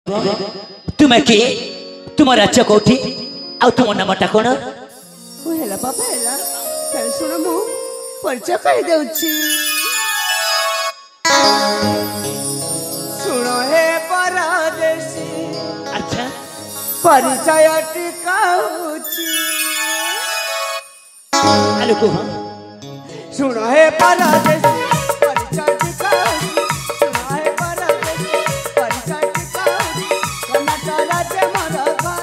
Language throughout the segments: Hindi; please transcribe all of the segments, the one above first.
तुम्हें किए तुम राज्य कौटी आ तुम नामटा कौन हेला बाबा हेला तेरे सुन मु परिचय कहि देउछि सुन हे परदेसी अच्छा परिचय टिकाउछि आलो को सुन हे परदेसी परिचय टिकाउछि सुन हे परदेसी परिचय टिकाउछि कनटा राज्य मोर घर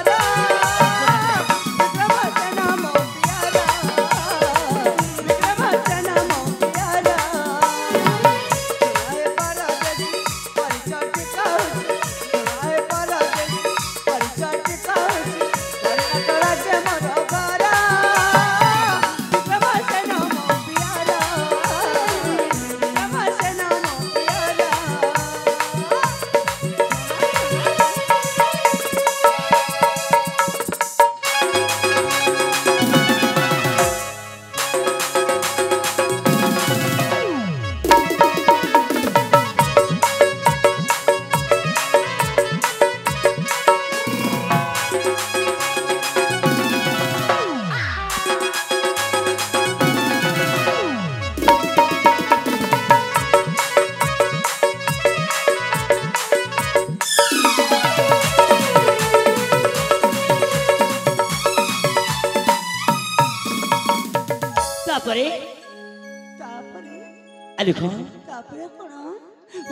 लिखो तापरे कोन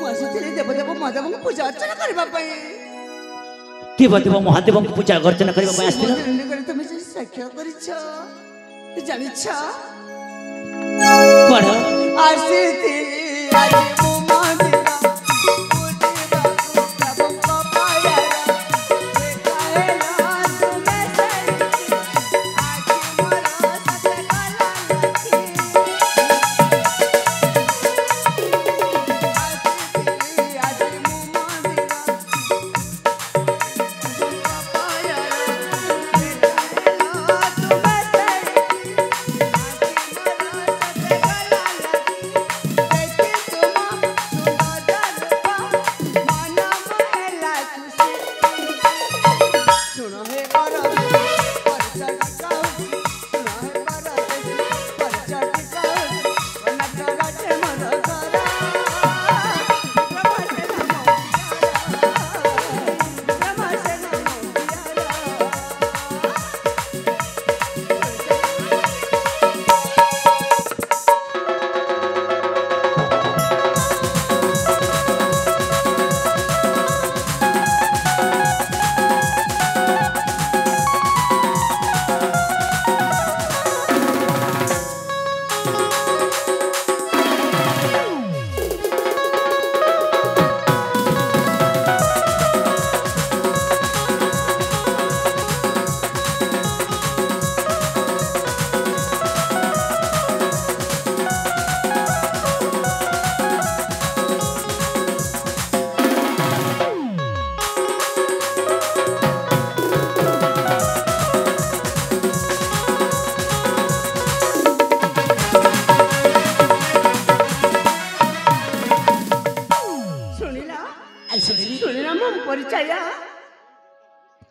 मसितले देवदेव महादेव को पूजा अर्चना करबा पई देवदेव महादेव को पूजा अर्चना करबा पई आस्थिल तुम से साक्ष्य करिछ जानिछ कोन आसीती आज मो मंदिर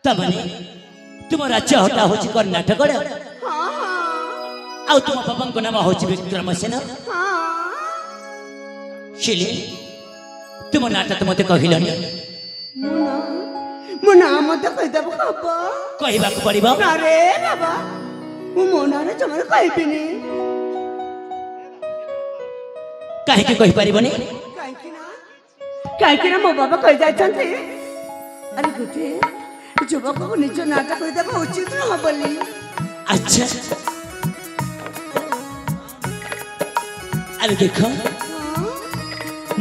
तमने तुम राज्य हटा होची कर्नाटक रे आ तुम बाबा को नाम होची विक्रमसेन शिले तुम नाटा तुम मते कहिलनी मुना मते कहि देब बाबा कहिबा को पड़िबो अरे बाबा मु मोना रे जमर कहिबिनी काहे के कहि परिबनी काहे कि ना मो बाबा कहि जाय छथि अरे गुटे युवक को निज नाटा कहि देब उचित न हबली अच्छा अरे देखो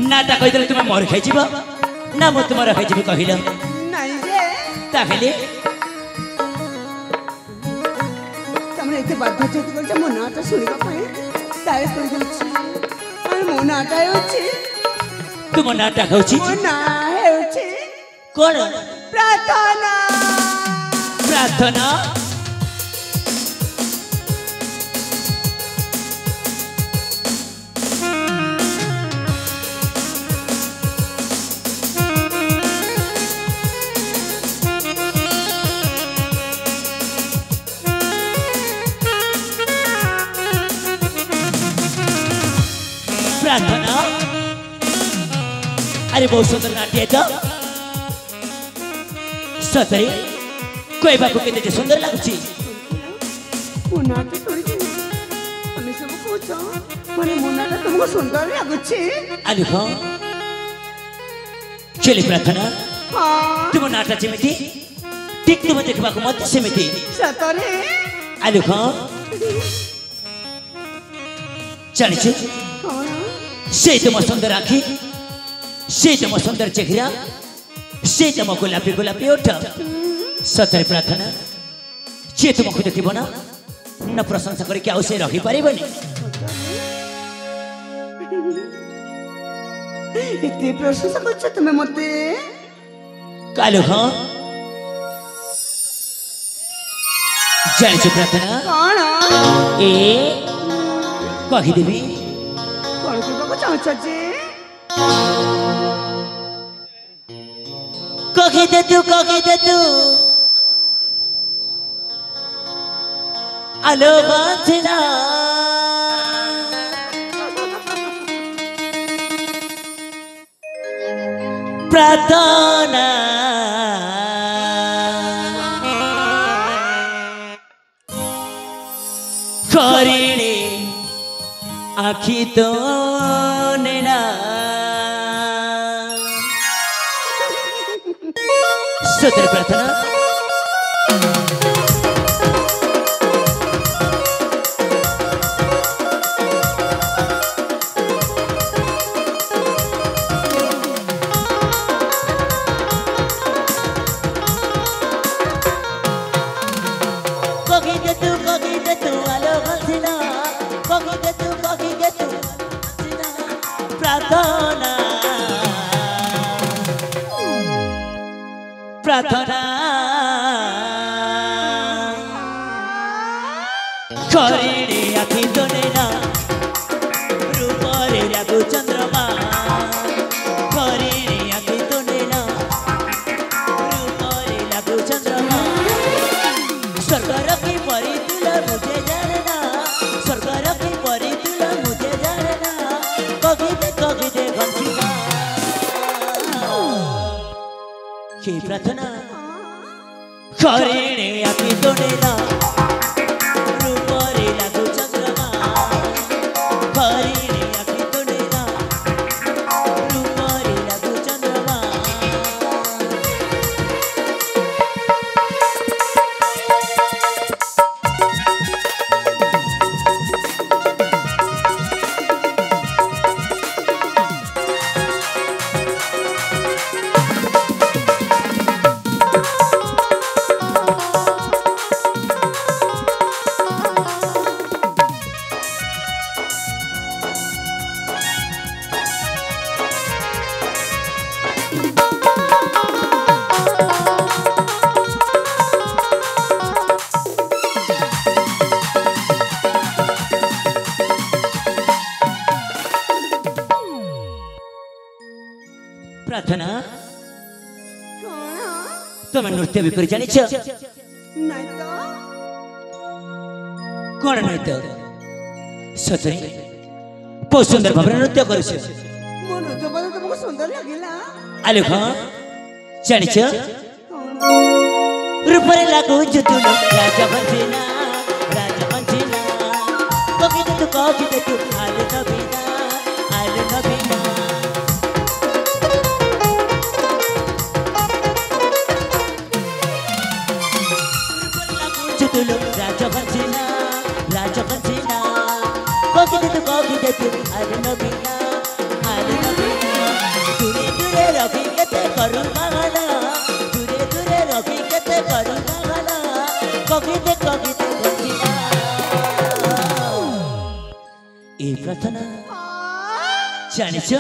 नाटा कहि देले तुम मोर खाइ जीव ना मो तुमरा खाइ जीव कहिल नहीं रे ताहेले तमने एते बाध्य चेत कर मो नाटा सुनिबा पई ताय कहि दउछि अरे मो नाटा होछि तुम नाटा होछि मो ना होछि कोन प्रार्थना प्रार्थना प्रार्थना अरे बहुत सुंदर नाट्य तो सतरे कहवाक केते सुंदर लगुची मुनाटा तोड़ी हमें सब पूछो माने मुनाटा तुमको सुंदर लगुची आलु हाँ चली प्रार्थना हाँ तुम नाटा जेमिति ठीक तुम देखबाक मत सेमिति सतरे आलु हाँ जानिछु कौन से तुम सुंदर आखि से तुम सुंदर चेहरा से तुम गोलापी गोलापी ओठ सतरे प्रार्थना जे तुमको देखिब ना न प्रशंसा करके आउ से रही पारिबनी इतनी प्रशंसा करछ तुम्हें मते कालु हाँ जानिछु प्रार्थना कौन ए कहिदेवी कौन कहबाक चाहछ जे कहिदे तू आलो बांधना प्रार्थना करिणे आखि तो नेना सतर प्रार्थना कहिदे तू आलो बंधना कहिदे तू प्रार्थना प्रार्थना करिणे आखि तो नेना रूपरे लागु चंद्रमा करिणे आखि तो नेना रूपरे लागु चंद्रमा स्वर्गर की परी तुला मुझे जानना स्वर्गर की परी तुला मुझे जानना कहिदे बंधना के प्रार्थना करिणे आखि तो नेना रूपरे लागु चंद्रमा करिणे आखि तो नेना रूपरे लागु चंद्रमा प्रार्थना तुम नृत्य भी कर जानिछ नहीं तो कौन नहीं तो सतरे बहुत सुंदर भाव नृत्य करुछ मोर नृत्य बोले तुमको सुंदर लगिला आलु हाँ जानिछ रूपरे लागु जुतुलो राजा बंजना कहिदे तू आलु नबीना जुतुलो राजा बंजना कहिदे तू आलु नबीना दूरे दूरे रवि केते करू मागना दूरे रवि केते करू मागना कहिदे बंजना ए प्रार्थना जानिछ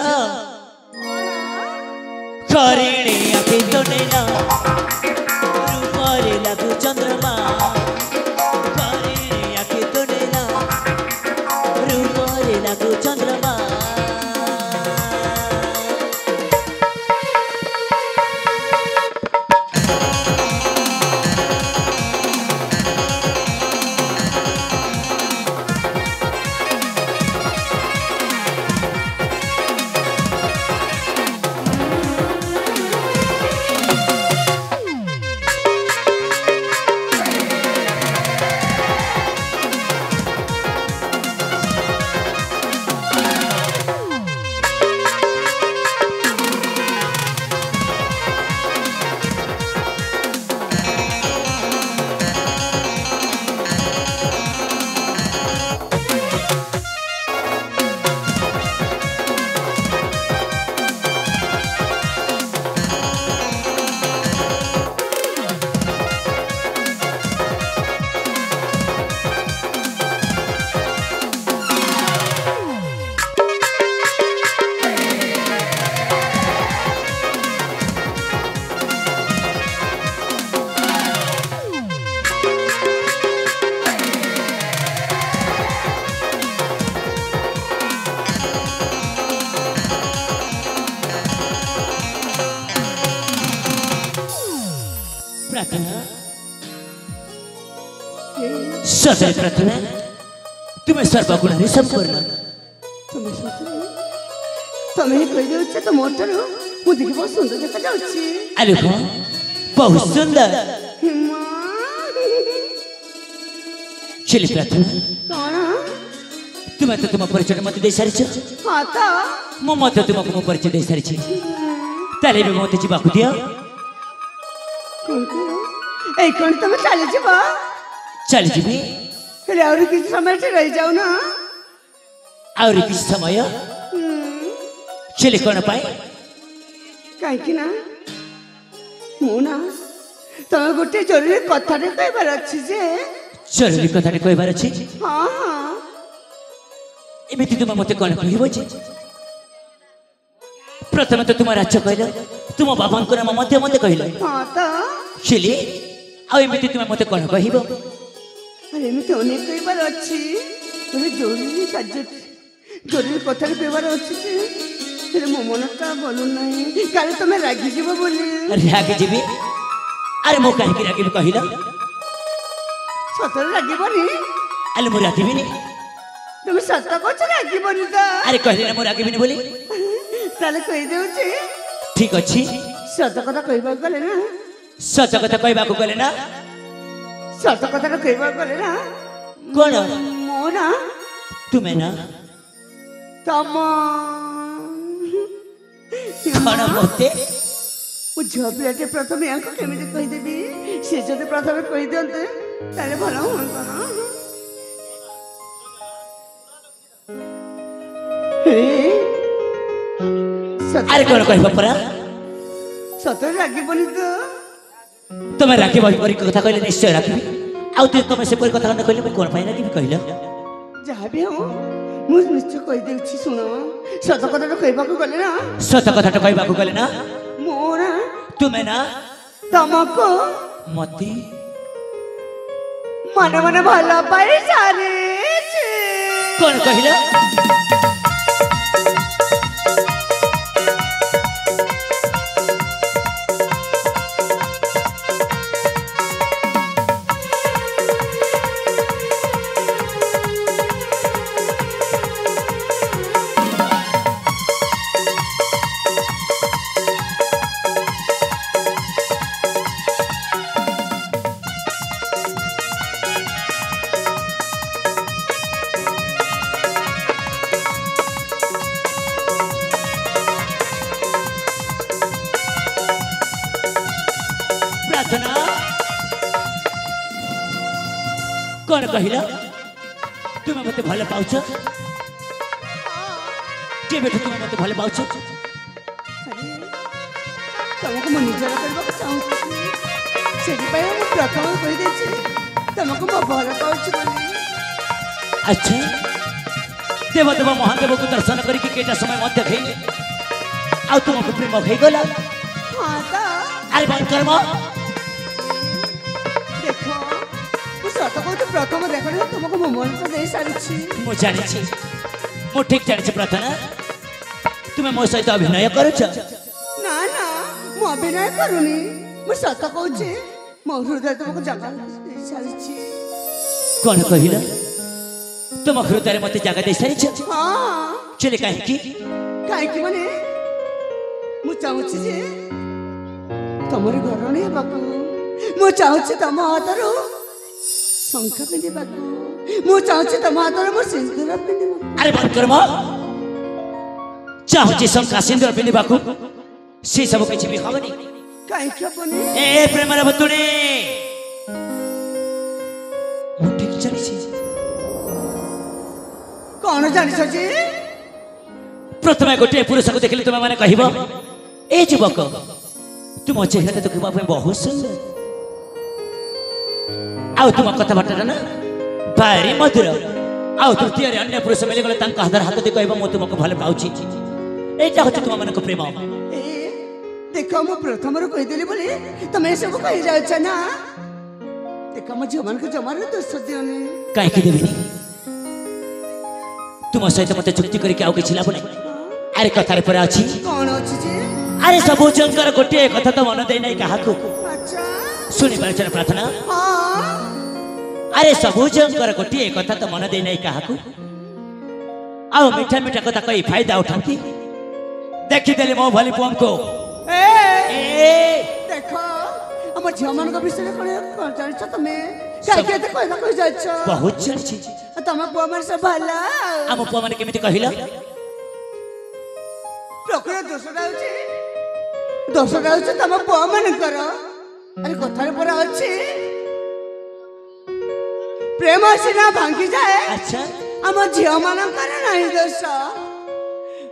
करिणे आखि तो नेना रूपरे लागु चंद्रमा करिणे आखि तो नेना रूपरे लागु चंद्रमा प्रार्थना ଏ, ସତରେ ପ୍ରାର୍ଥନା ତୁମେ ସର୍ବଗୁଣରେ ସମ୍ପୂର୍ଣ୍ଣ। ତମେ ସତରେ ତମେ ହିଁ କହିଦେଉଛ ତ ମୋ ଠାରୁ ମୁଁ ଦେଖି ବହୁତ ସୁନ୍ଦର ଦେଖାଯାଉଛି। ଆରେ ହଁ ବହୁତ ସୁନ୍ଦର। ହିମା ଚିଲି ପ୍ରାର୍ଥନା କଣ? ତୁମେ ତ ତୁମ ପରିଚୟ ମୋତେ ଦେଇସାରିଛ, ହଁ ତ ମୁଁ ମଧ୍ୟ ତୁମକୁ ମୋ ପରିଚୟ ଦେଇସାରିଛି। ତାହେଲେ ଏବେ ମୋତେ ଯିବାକୁ ଦିଅ। କଣ କର? ଏଇ କଣ ତମେ ଚାଲିଯିବ? ଚାଲିଯିବି ହେଲେ ଆହୁରି କିଛି ସମୟ ଏଠି ରହିଯାଉନ। ଆହୁରି କିଛି ସମୟ। ଚିଲି କ'ଣ ପାଇଁ? କାହିଁକି ନା ମୁଁ ନା ତମେ ଗୋଟେ ଜରୁରୀ କଥାଟେ କହିବାର ଅଛି ଯେ। ଜରୁରୀ କଥାଟେ କହିବାର ଅଛି। ହଁ ହଁ ଏମିତି ତୁମେ ମୋତେ କ'ଣ କହିବ ଯେ? ପ୍ରଥମେ ତ ତୁମ ରାଜ୍ୟ କହିଲ, ତୁମ ବାବାଙ୍କ ନାମ ମଧ୍ୟ ମୋତେ କହିଲ। ହଁ ତ ଚିଲି ଆଉ ଏମିତି ତୁମେ ମୋତେ କ'ଣ କହିବ? ଆରେ ଏମିତି ଅନେକ କହିବାର ଅଛି। ଗୋଟେ ଜରୁରୀ କାର୍ଯ୍ୟ ଜରୁରୀ କଥାଟେ କହିବାର ଅଛି ଯେ ହେଲେ ମୋ ମନଟା ଭଲ ନାହିଁ, କାଳେ ତମେ ରାଗିଯିବ ବୋଲି। ରାଗିଯିବି? ଆରେ ମୁଁ କାହିଁକି ରାଗିବି କହିଲ? ସତରେ ରାଗିବନି? ଆରେ ମୁଁ ରାଗିବିନି। তুমি সত্য করছো না জীবনী তো আরে কহিলে না মো রাগিবিনি বলি তাহলে কই দেউছি ঠিক আছে সত্য কথা কইବାକୁ গলে না সত্য কথা কইବାକୁ গলে না সত্য কথাটা কইବାକୁ গলে না কোন মো না তুমি না তম কোন মতে ମୁଁ ଝିଅ ପିଲାଟେ ପ୍ରଥମେ ୟାଙ୍କୁ କେମିତି କହିଦେବି? ସେ ଯଦି ପ୍ରଥମେ କହିଦିଅନ୍ତେ ତାହେଲେ ଭଲ ହୁଅନ୍ତା ନା। আরে কোন কইব পরা সତରେ রাগিবনি তো? তুমি রাখিব পরি কথা কইলে নিশ্চয় রাখিবি। আউ তুই তুমি সে পরি কথা ন কইলে মই কোন পাই রাখিবি কইল? যাହା ବି ହଉ ମୁଁ ନିଶ୍ଚୟ କହିଦେଉଛି ଶୁଣ। ସତ କଥାଟା କହିବାକୁ ଗଲେ ନା ସତ କଥାଟା କହିବାକୁ ଗଲେ ନା ମୋ ନା তুমি না ତମକୁ মতে ମନେ ମନେ ଭଲ ପାଇ ସାରିଛି। কোন কহিল? কোন কহিল? তুমি মতে ভালো পাউছ? কেবেঠু তুমি মতে ভালো পাউছ? ତମକୁ ମୁଁ ନିଜର କରିବାକୁ ଚାହୁଁଛି, ସେଥିପାଇଁ ମୁଁ ପ୍ରଥମରୁ କହିଦେଇଛି ତମକୁ ମୁଁ ଭଲ ପାଉଛି ବୋଲି। আচ্ছা দেবদেব মহাদেবকে দর্শন করিকি কেটা সময় মধ্যে খেইলে আউ তোমাকে প্রেম হইগলা? ହଁ ତ আরে বন্ধ কর্ম ଦେଖ ମୁଁ ସତ କହୁଛି, ପ୍ରଥମ ଦେଖରେ ତମକୁ ମୋ ମନଟା ଦେଇ ସାରିଛି। ମୁଁ ଜାଣିଛି, ମୁଁ ଠିକ ଜାଣିଛି ପ୍ରାର୍ଥନା, ତୁମେ ମୋ ସହିତ ଅଭିନୟ କରୁଛ। ନା ନା ମୁଁ ଅଭିନୟ କରୁନି, ମୁଁ ସତ କହୁଛି ମୋ ହୃଦୟ ତମକୁ ଜାଗା ଦେଇ ସାରିଛି। କଣ କହିଲ? ତୁମ ହୃଦୟରେ ମତେ ଜାଗା ଦେଇ ସାରିଛ? ହଁ ଚଲେ କାହିଁକି? କାହିଁକି ମାନେ ମୁଁ ଚାହୁଁଛି ଯେ ତମରି ଘରଣୀ ହେବାକୁ। ମୁଁ ଚାହୁଁଛି ତମ ହାତରୁ ଶଙ୍ଖ ପିନ୍ଧିବାକୁ। ମୁଁ ଚାହୁଁଛି ତମ ହାତରୁ ମୁଁ ସିନ୍ଦୁର ପିନ୍ଧିବାକୁ। ଆରେ ବନ୍ଦ କର୍ମ ଚାହୁଁଛି ଶଙ୍ଖା ସିନ୍ଦୁର ପିନ୍ଧିବାକୁ, ସେ ସବୁ କିଛି ବି ହବନି। କାହିଁକି ହବନି? ଏ ପ୍ରେମର ଭତୁଣୀ, ମୁଁ ଠିକ ଜାଣିଛି। କଣ ଜାଣିଛ ଯେ? ପ୍ରଥମେ ଗୋଟିଏ ପୁରୁଷକୁ ଦେଖିଲେ ତୁମେ ମାନେ କହିବ ଏ ଯୁବକ ତୁମ ଚେହେରା ଦେଖିବା ପାଇଁ ବହୁତ ସୁନ୍ଦର, ଆଉ ତୁମ କଥାବାର୍ତ୍ତା ନା ଭାରି ମଧୁର। ଆଉ ତୃତୀୟରେ ଅନ୍ୟ ପୁରୁଷ ମିଳିଗଲେ ତାଙ୍କ ହାତରେ ହାତ ଦେଇ କହିବ ମୁଁ ତୁମକୁ ଭଲ ପାଉଛି। ଏଇଟା ହଉଛି ତୁମମାନଙ୍କ ପ୍ରେମ। ଏ ଦେଖ ମୁଁ ପ୍ରଥମରୁ କହିଦେଲି ବୋଲି ତମେ ଏସବୁ କହିଯାଉଛ ନା। ଦେଖ ମୋ ଝିଅମାନଙ୍କୁ ଜମାରୁ ଦୋଷ ଦିଅନି। କାହିଁକି ଦେବିନି? ତୁମ ସହିତ ମତେ ଚୁକ୍ତି କରିକି ଆଉ କିଛି ଲାଭ ନାହିଁ। ଆରେ କଥାରେ ପରା ଅଛି, କଣ ଅଛି ଯେ? ଆରେ ସବୁ ଝିଅଙ୍କର ଗୋଟିଏ କଥା ତ ମନ ଦେଇ ନାହିଁ କାହାକୁ। ଆଚ୍ଛା सुनी पार प्रार्थना हाँ अरे सबुजंकर गोटे कथा तो मन दे नहीं क्या आओ मीठा मीठा कथा कही फायदा उठाती देखीदेली मो भली पुम को देखो हम झील मान विषय कौन जान तुम्हें कहीं कहना कही जाच बहुत जानी तुम पुआ मान सब भल आम पुआ मैंने केमी कहल प्रकृत दोषटा हूँ तुम पुआ मानकर अरे कथार पर अच्छी प्रेम सीना भांगी जाए अच्छा आम झील मानकर नहीं दोष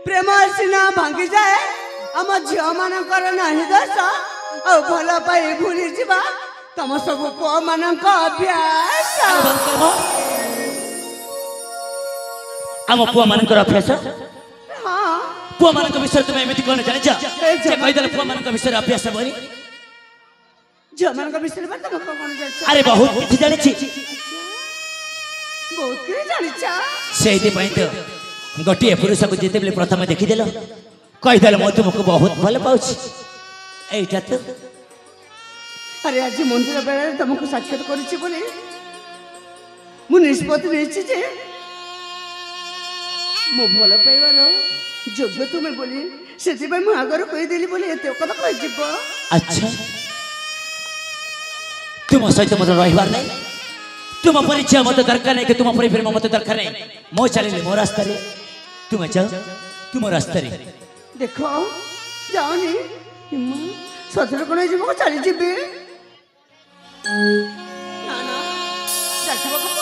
प्रेम सीना भांगी जाए आम झील मानकर नहीं दोष आ भल पाई भूली जा तुम सब पुआ मान अभ्यास आम पुआ मान अभ्यास हाँ पुआ मान विषय तुम एमती कौन जान कहीदेल पुआ मान विषय अभ्यास बोली झील मान विषय में तुम कौन जान अरे बहुत किसी जानी बहुत किसी जानी से तो गोटे पुरुष को जिते प्रथम देखीदेल कहीदेल मैं तुमको बहुत भल पाऊँ एटा तो अरे आज मंदिर बेले तुमको साक्षात करुच्ची बोली मु निष्पत्ति नहीं जे मो भल पाइबार योग्य तुम्हें बोली से आगर कहीदेली बोली एत कथा कही अच्छा तुम सहित मत रहीबार नहीं तुम परिचय मत दरकार नहीं कि तुम प्रेम मत दरकार नहीं मो चलिए मो रास्ता तुम जाओ तुम रास्ता देख जाओनी सतरे कौन हो चली जी ना ना देखा पड़ो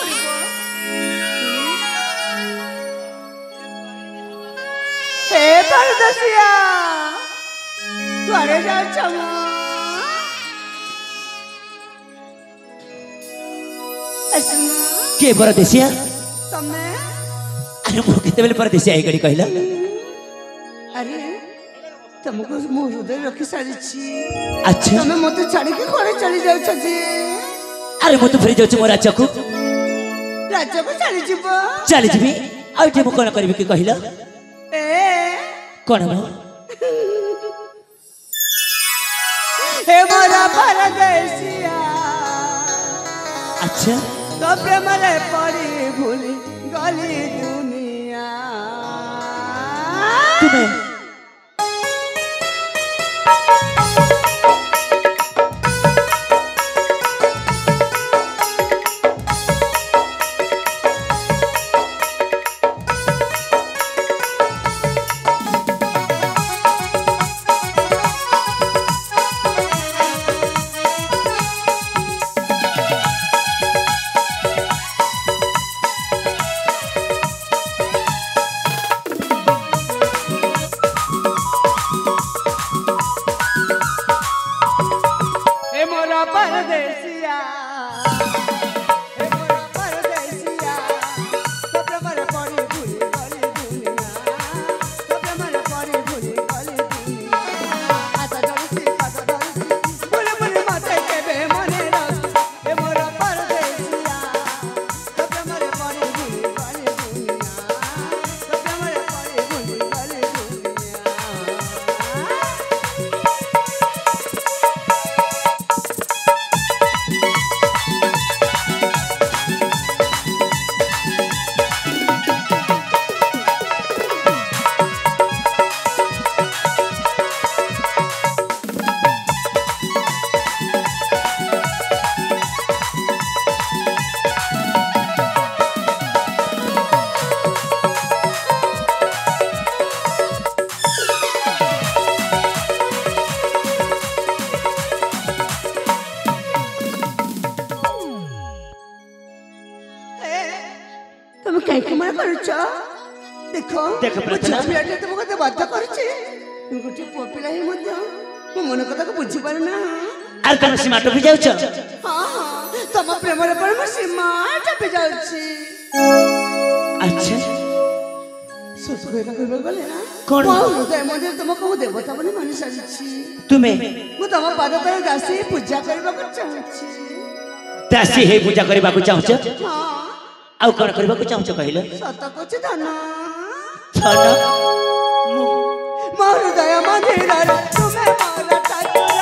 हे परदसिया कुआरे जाऊँ के परदेसिया तमे अरे मो केते परदेसिया गड़ी कहला अरे तुमको मो हृदय रखी सारी अच्छा तुम मत छाड़ी के कोड़े चली जाऊ जी अरे मो तो फेरी जाऊँ मो राज्य को चली जीव चली जीवी आउ मु कौन करी कि कहला कौन मो हे मोरा परदेसिया अच्छा तो प्रेम रे पड़ी भूली गली दुनिया तुम्हें परदेसिया तुम कहीं मन कर देखो देख प्रार्थना तुमको बाध्य कर गोटे पुआ पिला ही मो मन कथा को बुझी पार ना अरे तुम सीमा टपी जाऊ हाँ हाँ तुम प्रेम पर सीमा टपी जाऊँ अच्छा सस कहला गले ना कौन हृदय मंदिर तुमको देवता बनी मानि सारी तुम्हें मु तुम पाद तले दासी पूजा करने को चाहूँ दासी हे पूजा करने को चाहूँ हाँ आउ कौन करने को चाहूँ कहले सत कुछ धन धन मोर हृदय मंदिर तुम्हें मोर ठाकुर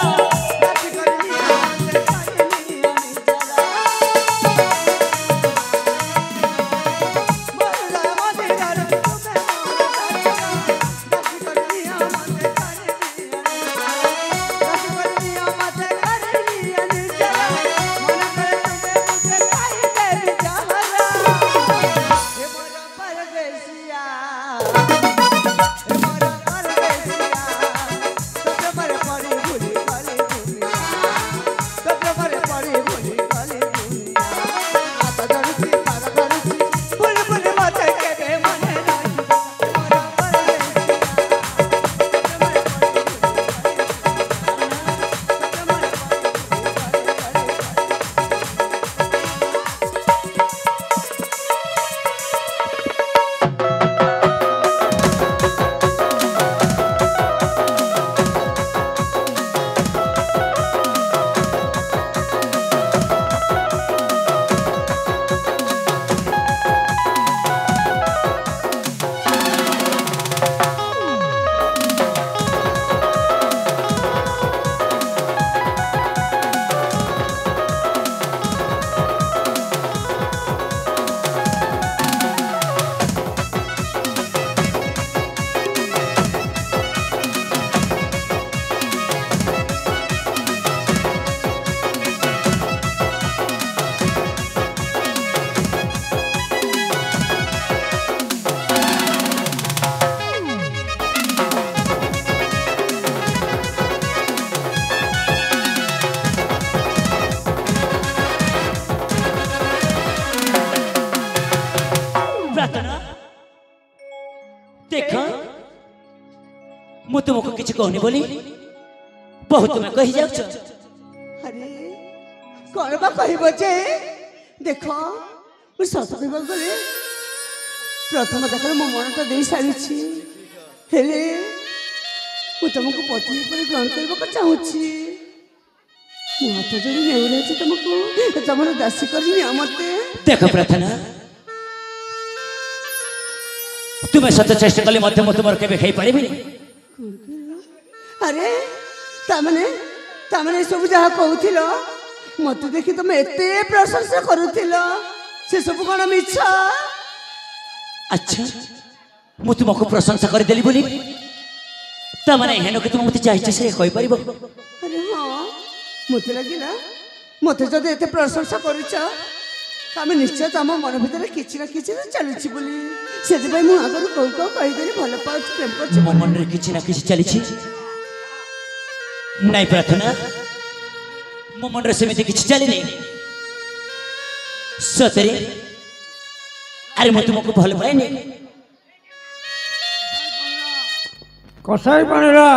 मु तुमको किसी कहनी बोली बहुत तुम्हें कही जाउछ। अरे कौन बा कहब जे देख मु सत कहब गले प्रथम देखो मो मनटा दे सारी हेले मु तुमको पति पर ग्रहण करबा चाहूची मु हाथ जोड़ी नेउले तुमको तुमर दासी करनी मते देख प्रार्थना तुम्हें सत चेष्टा कले मध्य मु तुमर केबे खाई पारिबि। अरे तामने सब जहाँ कहूथिलो मत देखी तुम एते प्रशंसा करूथिलो से सब कौन मिछ। अच्छा मु तुमको प्रशंसा कर देली बोली तमने हेनो कि तुम मते चाहिए से कहि परिबो। अरे हाँ मते लगिला मते जदि एते प्रशंसा करूछ तमे निश्चय तम मन भीतर किछि ना किछि चलुछि बोली सेति भाई मु आगर कहू कहि देली भल पाउछ प्रेम करछ मो मन रे किछि ना किछि चली छी नहीं प्रार्थना मो मन रे सेमिति किछि चली नहीं सतरे अरे मु तुमको भल पाए नहीं कसाई पाणीरा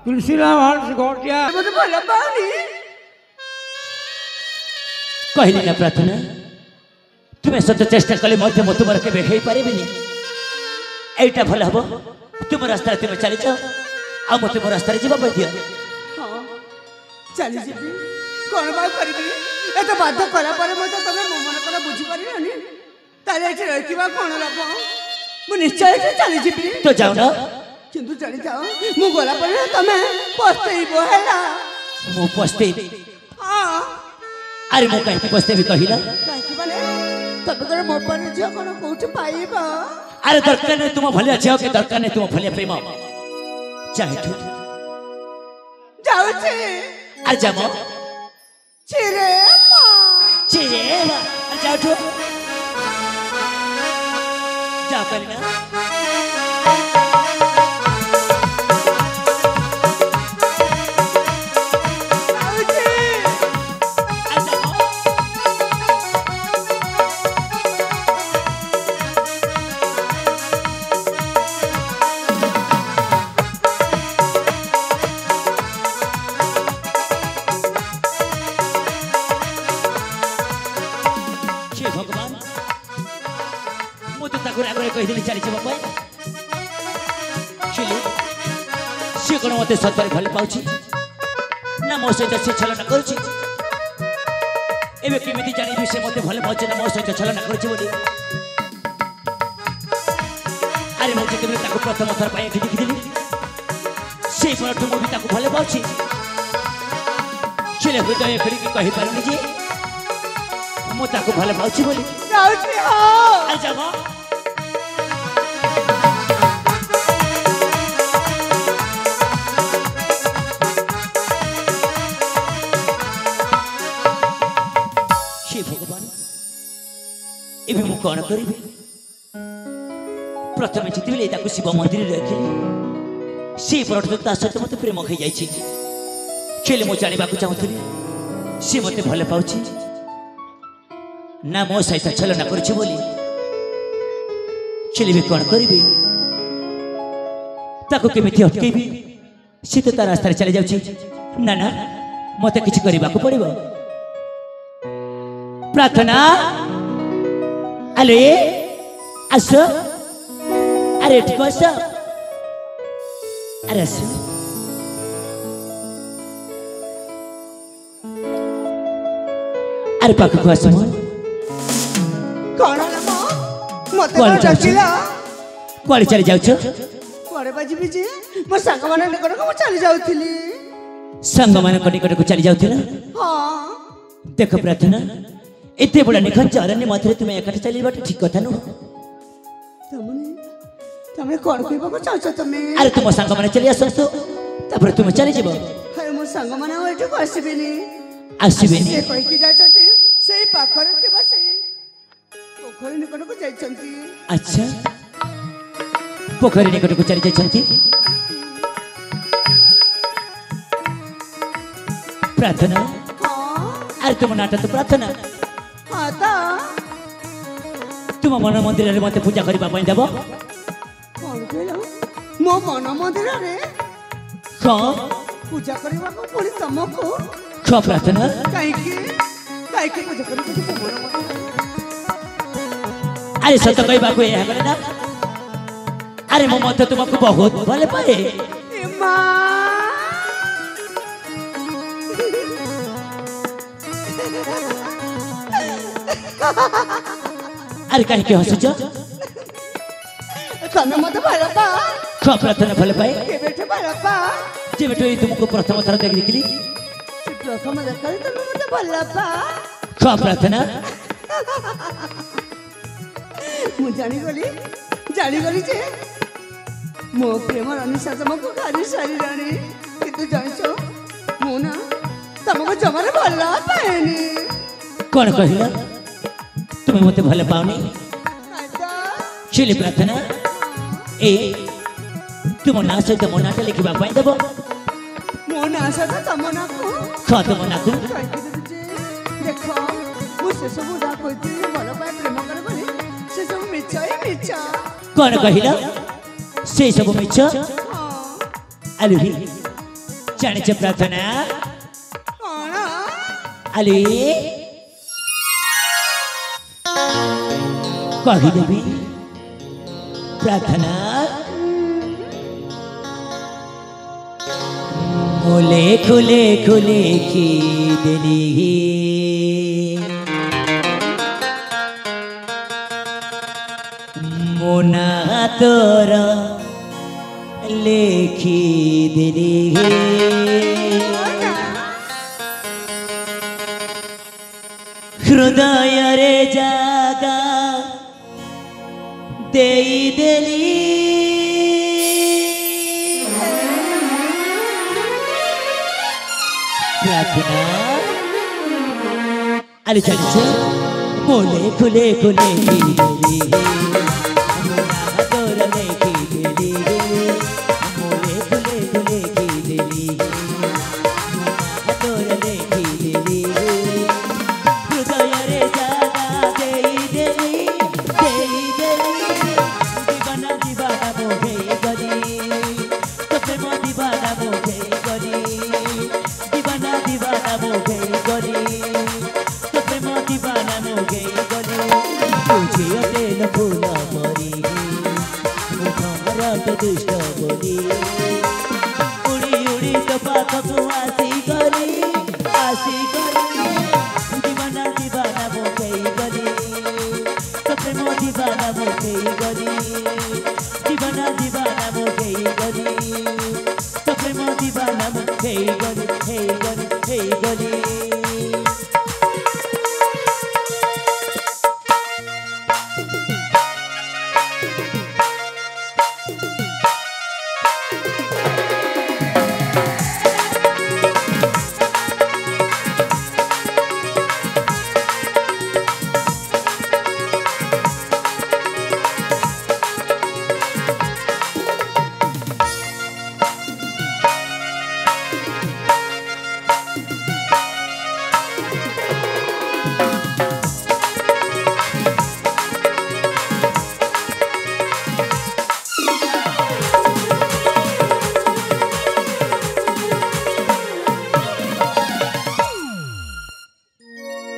तुलसीराम हंस घोटिया मते भल पाउनी कहली ना प्रार्थना तुम्हें सत चेष्टा कले मध्य मु तुमर के बेखई पारिबिनी एटा भल हबो तुम रास्ता तुम चली जाओ आ मते मो रास्ता रे जीवा दियो। हाँ चली जीवी कौन बा करबी ए तो बाध्य करा पर मते तमे मो मन करा बुझी पारिलोनी ताले एठी रहिबा कोन लाभ मु निश्चय एठी चली जीवी तो जाओ ना किंतु चली जाओ मु गला पर तमे पछतेइबो हैला मु पछते हां अरे मु कहीं पछते भी कहिला काकी माने तबे करे मो पर जे कोन कोठी पाइबा अरे दरकार नहीं तुम भलिया झियो के दरकार नहीं तुम भलिया प्रेम चाहे तू जाऊ छे अरे जामो छिरे मां चिरे अरे जाओ तू जा करना मत सतरे भल पाऊँ ना मो सहित से छलना करुँच केमी जानी से मत भल पाँच ना मो सहित छलना करुँच अरे मुझे प्रथम थर पर देखी से मुझे भल पाऊँ हृदय खोल कही पारूनी जे मुझे भल पाऊँ बोली एवं मु कौन करी प्रथम जिते शिव मंदिर रखिली से पर सहित मत प्रेम खाई जाइए मुझे जानवा चाहूली सी मत भल पाऊँ ना मो सहित छलना करुँच बोली भी कौन करी केमी अटकैबी सी तो तार रास्तार चली जाऊँ ना ना मत कि करने पड़ो प्रार्थना अरे आस अरे ठीक आस अरे आस अरे पाखक आस कौन कुआड़े चली जाऊछ कुआड़े बाजिबी जे मो सांग माने निकट को चली जाउथिली सांग माने निकट को चली जाउथिला हां देख प्रार्थना एते बड़ा निखंज अरण्य मध्य तुम्हें एकट चली बाट ठीक कथा नु तमे कोन कहबो को चाहछ तमे अरे तुम सांग माने चली आसो तो तापर तुम चली जीवो अरे मो सांग माने ओइठो आसीबेनी से कहि कि जाचती सेई पाखरे तेबा सेई पोखरी निकट को जाइछंती अच्छा पोखरी निकट को चली जाइछंती प्रार्थना अरे तुम नाटक तो प्रार्थना तुम मन मंदिर में मत पूजा करने देव कौन कहल मो मन मंदिर कौन पूजा करने को पुणी तुमको कौन प्रार्थना कहीं पूजा करने को तुम अरे सत कहवा को यह गले ना अरे मो मत तुमको बहुत भले पाए अरे कहीं के हंसुच तमे मत भल पा कौन प्रार्थना भले पाए के बेटे भल पा जे बेटो तुमको प्रथम थर देख देखली प्रथम देखली तमे मत भल पा कौन प्रार्थना मु जानी गली जे मो प्रेम अनिशा तुमको खाली सारी रानी कितु जानछो मु ना तुमको जमारे भल पाएनी कौन कहला तुम्हें मते भले पाओनी चली प्रार्थना ए तुम ना सहित मो नाटा लिखा देव मो ना सहित तुम ना को खा तुम ना को देख मुझे सब जा कहती भल पाए प्रेम करे बोली से सब मिछ कौन कहला से सब मिछ अली जाने प्रार्थना अली कहीदेवी प्रार्थना मोले खुले खुले की दिली मोना तोरा लेखी दिली हृदय रे जागा देई देली प्रार्थना अरे चल मोले खुले खुले की देली मोना तोरा लेखी देली मोले खुले खुले की देली मोना तोरा लेखी देली हृदय रे जागा देई देली दीवाना दीवाना मोहे गरी तो प्रेम दीवाना मोहे गरी दीवाना दीवाना मोहे गरी तो प्रेम दीवाना मोहे गरी तुझे अटेल फूल मरी मुखरा तो दुष्ट बोली उड़ी उड़ी तो पाखकु आसी गरी दीवाना दीवाना मोहे गरी तो प्रेम दीवाना मोहे गरी दीवाना दीवाना मोहे गरी तो प्रेम दीवाना मोहे गरी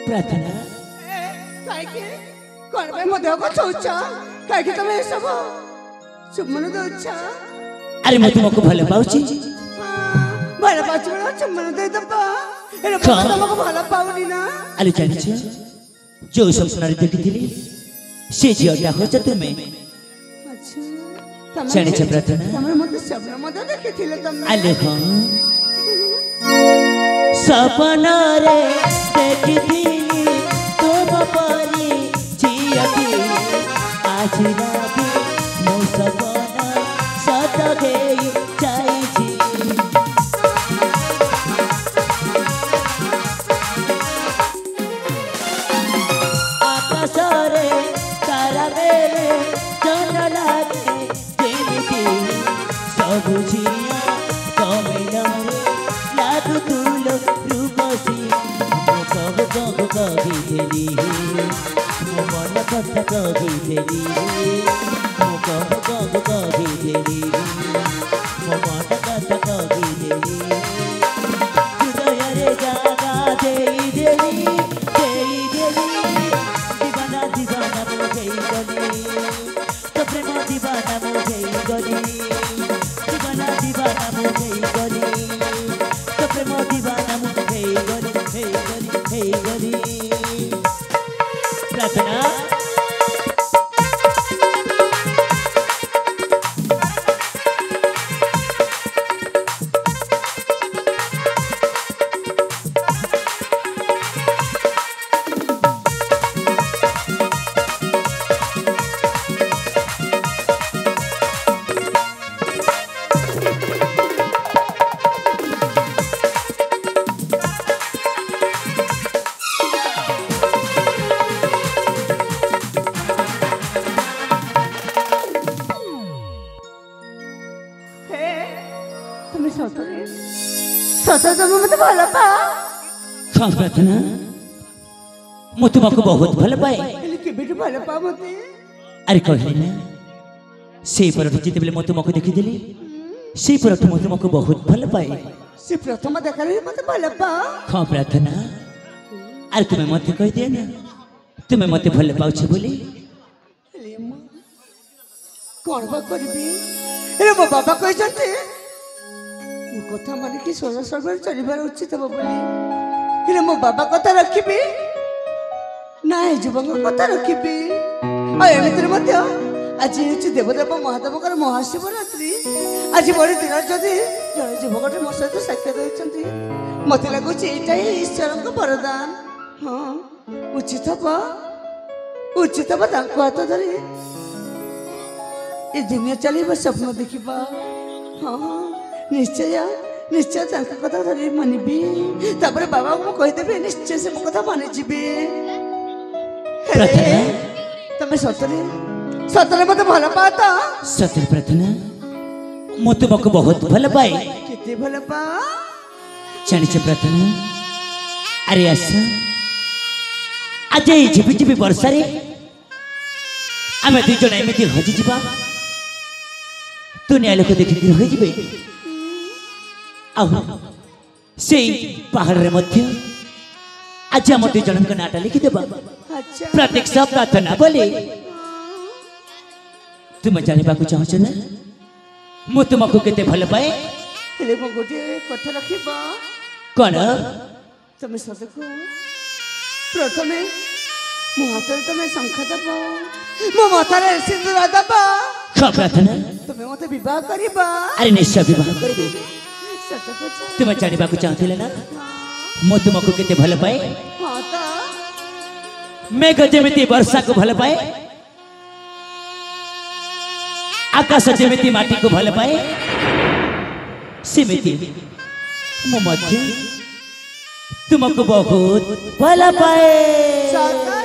प्रार्थना कौन पे मो देह को छुचा कहीं तुम्हें सब चुम्बन दउछा अरे मैं तुमको भले पाउची भले पाउची बोला चुम्बन दे दबा एरे तुमको भले पाउनी ना अरे जानी छ जो सपना रे देखिथिली से झियोटा होछ तुमे अच्छा जानी छ प्रार्थना तमे मते सपना मते देखिथिले तमे अले हां सपना रे देखिथिली तुम परी झियती आज राती मो सपना सत गई जाई आकाशरे तारा मेरे जन लागे जेमिति सब झिया कमिलरे लागु तुलो रूपसी कह कहिदेली मो मन कथा कहिदेली मो कह कहिदेली मो मन कथा कहिदेली हे गरी प्रार्थना তুমি সতরে সতরে তুমি মতো ভালো পাও हाँ प्रार्थना ମୁଁ ତୁମକୁ ବହୁତ ଭଲ ପାଏ ହେଲେ କେବେଠୁ ଭଲ ପାଅ ମତେ ଆରେ କହିଲି ନା ସେଇ ପରଠୁ ଯେତେବେଳେ ମୁଁ ତୁମକୁ ଦେଖିଦେଲି ସେଇ ପରଠୁ ମୁଁ ତୁମକୁ ବହୁତ ଭଲ ପାଏ ସେ ପ୍ରଥମ ଦେଖାରେ ମତେ ଭଲ ପାଅ ହଁ ପ୍ରାର୍ଥନା ଆରେ ତୁମେ ମୋତେ କହିଦିଅ ନା ତୁମେ ମୋତେ ଭଲ ପାଉଛ ବୋଲି ହେଲେ ମୁଁ କଣ ବା କରିବି ହେଲେ ମୋ ବାବା କହିଛନ୍ତି ମୋ କଥା ମାନିକି ସଦା ସର୍ବଦା ଚଳିବାର ଉଚିତ ହବ ବୋଲି ହେଲେ ମୋ ବାବା କଥା ରଖିବି ନା ଏ ଯୁବଙ୍କ କଥା ରଖିବି ଆଉ ଏମିତିରେ ମଧ୍ୟ ଆଜି ହେଉଛି ଦେବଦେବ ମହାଦେବଙ୍କର ମହାଶିବରାତ୍ରି ଆଜି ବଡ଼ ଦିନ ଯଦି ଜଣେ ଯୁବକଟେ ମୋ ସହିତ ସାକ୍ଷାତ ହୋଇଛନ୍ତି ମତେ ଲାଗୁଛି ଏଇଟା ହିଁ ଈଶ୍ୱରଙ୍କ ବରଦାନ ହଁ ଉଚିତ ହବ ତାଙ୍କ ହାତ ଧରି ଏ ଦୁନିଆ ଚାଲିବ ସ୍ୱପ୍ନ ଦେଖିବା ହଁ ନିଶ୍ଚୟ ତାଙ୍କ କଥା ଧରି ମାନିବି ତାପରେ ବାବାଙ୍କୁ ମୁଁ କହିଦେବି ନିଶ୍ଚୟ ସେ ମୋ କଥା ମାନିଯିବେ ତମେ ସତରେ ମତେ ଭଲ ପାଅ ତ ସତରେ ପ୍ରାର୍ଥନା ମୁଁ ତୁମକୁ ବହୁତ ଭଲ ପାଏ କେତେ ଭଲ ପାଅ ଜାଣିଛ ପ୍ରାର୍ଥନା ଆରେ ଆସ ଆଜି ଏଇ ଝିପିଝିପି ବର୍ଷାରେ ଆମେ ଦୁଇ ଜଣ ଏମିତି ହଜିଯିବା ଦୁନିଆ ଲୋକ ଦେଖିକି ରହିଯିବେ ଆଉ ସେଇ ପାହାଡ଼ରେ ମଧ୍ୟ ଆଜି ଆମ ଦୁଇ ଜଣଙ୍କ ନାଁଟା ଲେଖିଦେବା ଆଚ୍ଛା ପ୍ରତୀକ୍ଷା ପ୍ରାର୍ଥନା ବୋଲି ତୁମେ ଜାଣିବାକୁ ଚାହୁଁଛ ନା ମୁଁ ତୁମକୁ କେତେ ଭଲ ପାଏ ହେଲେ ମୁଁ ଗୋଟିଏ କଥା ରଖିବ କଣ ତମେ ସତକୁ ପ୍ରଥମେ ମୋ ହାତରେ ତମେ ଶଙ୍ଖ ଦବ ମୋ ମଥାରେ ସିନ୍ଦୁର ଦବ ହଁ ପ୍ରାର୍ଥନା ତମେ ମତେ ବିବାହ କରିବ ଆରେ ନିଶ୍ଚୟ ବିବାହ କରିବି ସତ କହୁଛ ତୁମେ ଜାଣିବାକୁ ଚାହୁଁଥିଲେ ନା ମୁଁ ତୁମକୁ କେତେ ଭଲ ପାଏ ହଁ ତ ମେଘ ଯେମିତି ବର୍ଷାକୁ ଭଲ ପାଏ ଆକାଶ ଯେମିତି ମାଟିକୁ ଭଲ ପାଏ ସେମିତି ମୁଁ ମଧ୍ୟ ତୁମକୁ ବହୁତ ଭଲ ପାଏ ସତ